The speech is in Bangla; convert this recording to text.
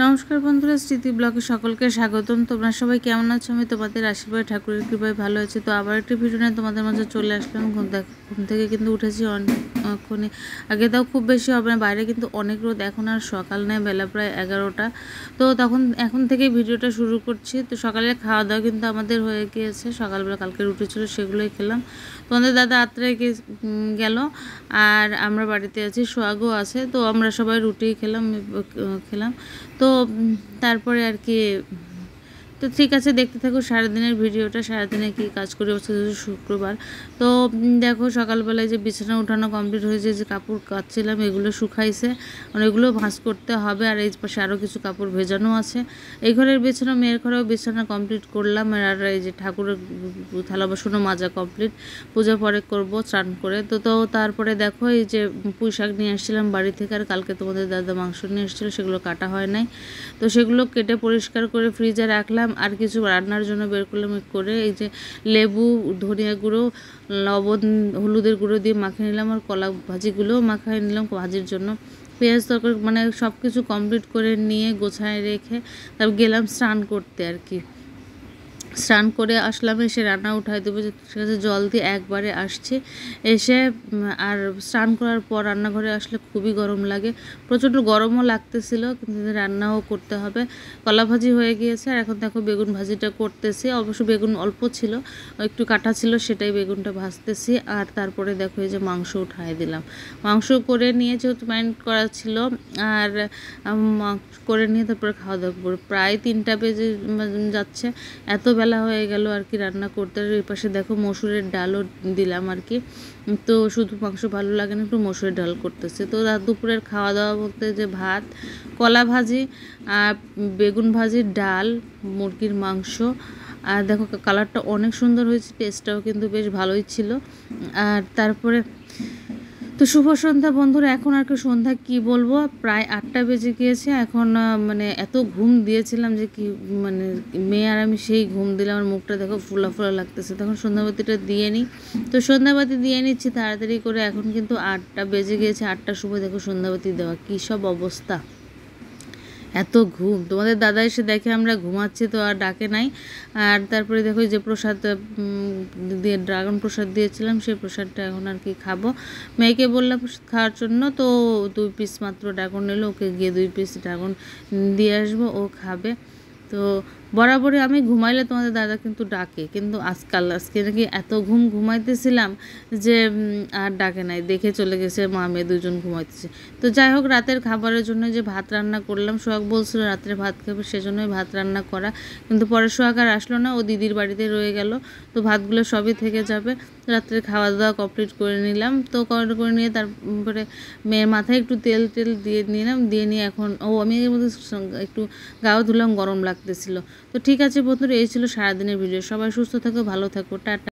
নমস্কার বন্ধুরা, স্মৃতি ব্লগে সকলকে স্বাগতম। তোমরা সবাই কেমন আছো? আমি তোমাদের আশীর্বাদ ঠাকুরের কৃপায় ভালো আছি। তো আবার একটি ভিডিও নিয়ে তোমাদের মাঝে চলে আসলাম। ঘুম থেকে কিন্তু উঠেছি অনেকক্ষণে আগে, তাও খুব বেশি হবে না, বাইরে কিন্তু অনেক রোদ। এখন আর সকাল নেই, বেলা প্রায় 11টা। তো এখন থেকে ভিডিওটা শুরু করছি। তো সকালে খাওয়া দাওয়া কিন্তু আমাদের হয়ে গিয়েছে। সকালবেলা কালকে রুটি ছিল, সেগুলোই খেলাম। তোমাদের দাদা আত্রায় গেল আর আমরা বাড়িতে আছি, সোহাগও আছে। তো আমরা সবাই রুটি খেলাম। তো তারপরে আর কি, তো ঠিক আছে, দেখতে থাকো সারাদিনের ভিডিওটা। সারাদিনে কী কাজ করে বসে, শুক্রবার। তো দেখো সকালবেলায় যে বিছানা উঠানো কমপ্লিট হয়েছে, যে কাপড় কাচ্ছিলাম এগুলো শুকাইছে, মানে এগুলো ভাঁজ করতে হবে। আর এই পাশে আরও কিছু কাপড় ভেজানো আছে। এই ঘরের বিছানা, মেয়ের ঘরেও বিছানা কমপ্লিট করলাম। আর এই যে ঠাকুরের থালা বাসনও মাজা কমপ্লিট, পূজা পরে করব স্নান করে। তো তারপরে দেখো এই যে পুঁই শাক নিয়ে আসছিলাম বাড়ি থেকে, আর কালকে তোমাদের দাদা মাংস নিয়ে এসেছিলো, সেগুলো কাটা হয় নাই। তো সেগুলো কেটে পরিষ্কার করে ফ্রিজে রাখলাম। আর কিছু রান্নার জন্য বের করলাম করে, এই যে লেবু, ধনিয়া গুঁড়ো, লবণ, হলুদের গুঁড়ো দিয়ে মাখিয়ে নিলাম। আর কলা ভাজিগুলোও মাখিয়ে নিলাম ভাজির জন্য। পেঁয়াজ তরকারি মানে সব কিছু কমপ্লিট করে নিয়ে গোছায় রেখে তারপর গেলাম স্নান করতে আর কি। স্নান করে আসলাম, এসে রান্না উঠাই দেবো, সেখানে জল দিয়ে একবারে আসছি। এসে আর স্নান করার পর রান্নাঘরে আসলে খুবই গরম লাগে, প্রচণ্ড গরমও লাগতেছিল, কিন্তু রান্নাও করতে হবে। কলা ভাজি হয়ে গিয়েছে, আর এখন দেখো বেগুন ভাজিটা করতেছি। অবশ্য বেগুন অল্প ছিল, একটু কাটা ছিল, সেটাই বেগুনটা ভাজতেছি। আর তারপরে দেখো এই যে মাংস উঠাই দিলাম। মাংস করে নিয়ে যেহেতু ম্যারিনেট করা ছিল, আর করে নিয়ে তারপরে খাওয়া দাওয়া করে প্রায় 3টা বেজে যাচ্ছে। এত বেলা হয়ে গেল আর কি রান্না করতে। এই পাশে দেখো মসুরের ডালও দিলাম আর কি। তো শুধু মাংস ভালো লাগে না, একটু মসুরের ডাল করতেছে। তো রাত দুপুরের খাওয়া দাওয়া বলতে যে ভাত, কলা ভাজি, আর বেগুন ভাজি, ডাল, মুরগির মাংস। আর দেখো কালারটা অনেক সুন্দর হয়েছে, টেস্টটাও কিন্তু বেশ ভালোই ছিল। আর তারপরে তো শুভ সন্ধ্যা বন্ধুরা। এখন আর কি সন্ধ্যা কি বলবো, প্রায় 8টা বেজে গিয়েছে। এখন মানে এত ঘুম দিয়েছিলাম যে কি, মানে মেয়ে আর আমি সেই ঘুম দিলাম। আমার মুখটা দেখো ফুলা ফুলা লাগতেছে। তখন সন্ধ্যাবাতিটা দিয়ে নিই। তো সন্ধ্যাবাতি দিয়ে নিচ্ছি তাড়াতাড়ি করে। এখন কিন্তু 8টা বেজে গিয়েছে, 8টার সময় দেখো সন্ধ্যাবাতি দেওয়া, কী সব অবস্থা, এত ঘুম। তোমাদের দাদা এসে দেখে আমরা ঘুমাচ্ছি, তো আর ডাকে নাই। আর তারপরে দেখো যে প্রসাদ দিয়ে, ড্রাগন প্রসাদ দিয়েছিলাম, সেই প্রসাদটা এখন আর কি খাবো। মেয়েকে বললাম খাওয়ার জন্য, তো 2 পিস মাত্র ড্রাগন নিল, ওকে গিয়ে 2 পিস ড্রাগন দিয়ে আসবো, ও খাবে। তো বরাবরই আমি ঘুমাইলে তোমাদের দাদা কিন্তু ডাকে, কিন্তু আজকে নাকি এত ঘুমাইতেছিলাম যে আর ডাকে নাই, দেখে চলে গেছে মা মেয়ে দুজন ঘুমাইতেছে। তো যাই হোক, রাতের খাবারের জন্য যে ভাত রান্না করলাম, সোহাগ বলছিল রাত্রে ভাত খাবে, সেজন্যই ভাত রান্না করা। কিন্তু পরে সোহাগ আর আসলো না, ও দিদির বাড়িতে রয়ে গেল। তো ভাতগুলো সবই থেকে যাবে। রাত্রে খাওয়া দাওয়া কমপ্লিট করে নিলাম। তো করে নিয়ে তারপরে মেয়ের মাথায় একটু তেল দিয়ে নিলাম, দিয়ে নিয়ে এখন আমি এর মধ্যে একটু গাও ধুলাম, গরম লাগতেছিল। তো ঠিক আছে বন্ধুরা, এই ছিল সারাদিনের ভিডিও। সবাই সুস্থ থাকো, ভালো থাকো, টাটা।